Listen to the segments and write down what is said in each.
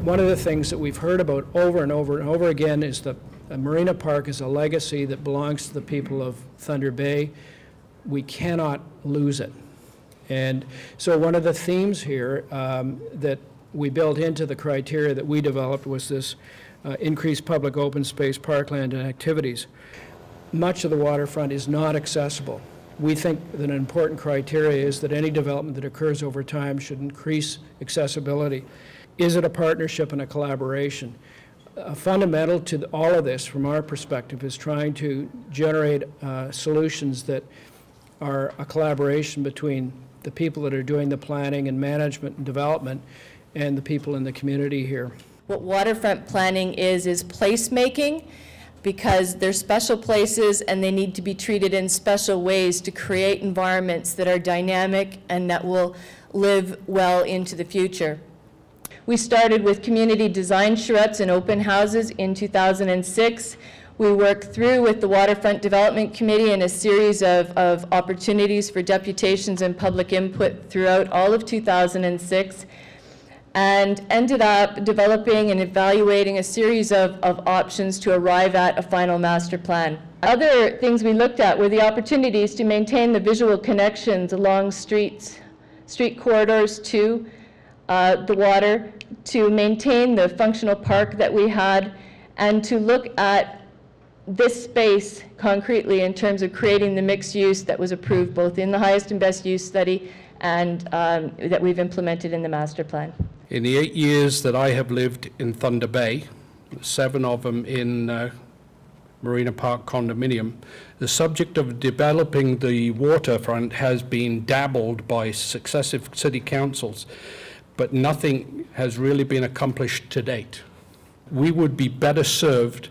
One of the things that we've heard about over and over and over again is that Marina Park is a legacy that belongs to the people of Thunder Bay. We cannot lose it. And so one of the themes here that we built into the criteria that we developed was this increased public open space, parkland, and activities. Much of the waterfront is not accessible. We think that an important criteria is that any development that occurs over time should increase accessibility. Is it a partnership and a collaboration? Fundamental to all of this, from our perspective, is trying to generate solutions that are a collaboration between the people that are doing the planning and management and development and the people in the community here. What waterfront planning is placemaking, because they're special places and they need to be treated in special ways to create environments that are dynamic and that will live well into the future. We started with community design charrettes and open houses in 2006. We worked through with the Waterfront Development Committee in a series of opportunities for deputations and public input throughout all of 2006, and ended up developing and evaluating a series of options to arrive at a final master plan. Other things we looked at were the opportunities to maintain the visual connections along street corridors to the water, to maintain the functional park that we had, and to look at this space concretely in terms of creating the mixed use that was approved both in the highest and best use study and that we've implemented in the master plan. In the 8 years that I have lived in Thunder Bay, 7 of them in Marina Park condominium, the subject of developing the waterfront has been dabbled by successive city councils, but nothing has really been accomplished to date. We would be better served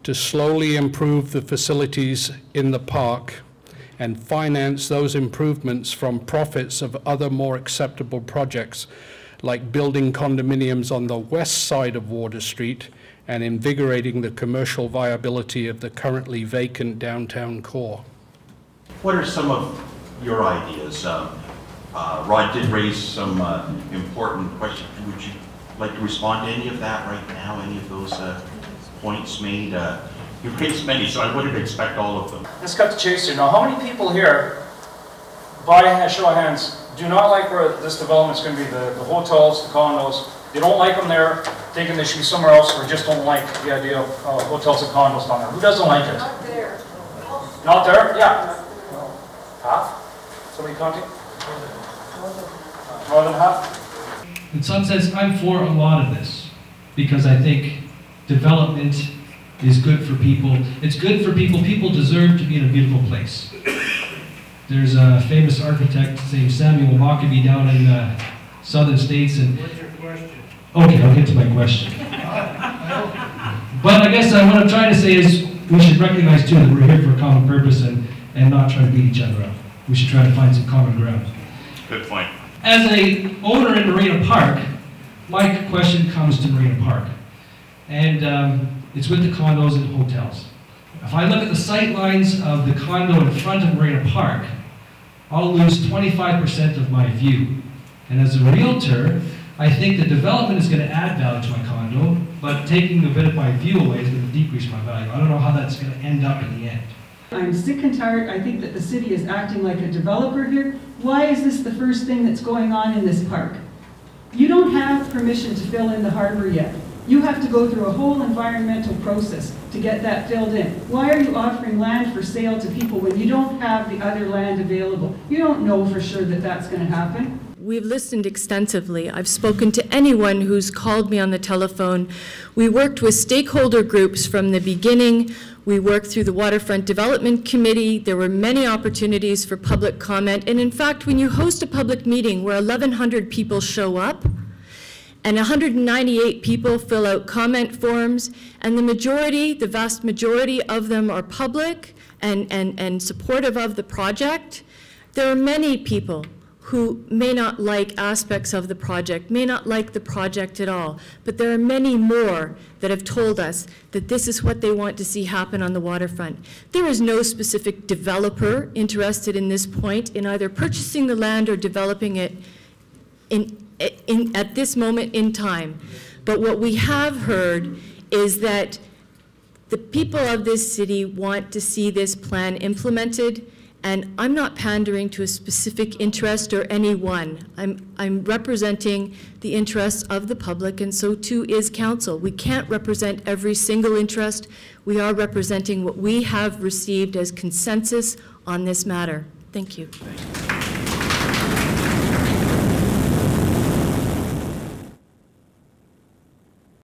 to slowly improve the facilities in the park and finance those improvements from profits of other more acceptable projects, like building condominiums on the west side of Water Street and invigorating the commercial viability of the currently vacant downtown core. What are some of your ideas? Rod did raise some important questions. Would you like to respond to any of that right now, any of those points made? You raised many, so I wouldn't expect all of them. Let's cut to chase here. Now, how many people here, by a show of hands, do not like where this development's going to be, the hotels, the condos? They don't like them there, thinking they should be somewhere else, or just don't like the idea of hotels and condos down there. Who doesn't like it? Not there. Not there? Yeah. Half? Somebody counting? More than half? In some sense, I'm for a lot of this, because I think development is good for people. It's good for people. People deserve to be in a beautiful place. There's a famous architect named Samuel Mockaby down in the southern states. And what's your question? Okay, I'll get to my question. But I guess what I'm trying to say is we should recognize too that we're here for a common purpose and not try to beat each other up. We should try to find some common ground. Good point. As an owner in Marina Park, my question comes to Marina Park. And it's with the condos and hotels. If I look at the sight lines of the condo in front of Marina Park, I'll lose 25% of my view. And as a realtor, I think the development is going to add value to my condo, but taking a bit of my view away is going to decrease my value. I don't know how that's going to end up in the end. I'm sick and tired. I think that the city is acting like a developer here. Why is this the first thing that's going on in this park? You don't have permission to fill in the harbor yet. You have to go through a whole environmental process to get that filled in. Why are you offering land for sale to people when you don't have the other land available? You don't know for sure that that's going to happen. We've listened extensively. I've spoken to anyone who's called me on the telephone. We worked with stakeholder groups from the beginning. We worked through the Waterfront Development Committee. There were many opportunities for public comment. And in fact, when you host a public meeting where 1,100 people show up, and 198 people fill out comment forms, and the vast majority of them are public and supportive of the project, there are many people who may not like aspects of the project, may not like the project at all, but there are many more that have told us that this is what they want to see happen on the waterfront. There is no specific developer interested in this point in either purchasing the land or developing it at this moment in time. But what we have heard is that the people of this city want to see this plan implemented, and I'm not pandering to a specific interest or anyone. I'm representing the interests of the public, and so too is council. We can't represent every single interest. We are representing what we have received as consensus on this matter. Thank you.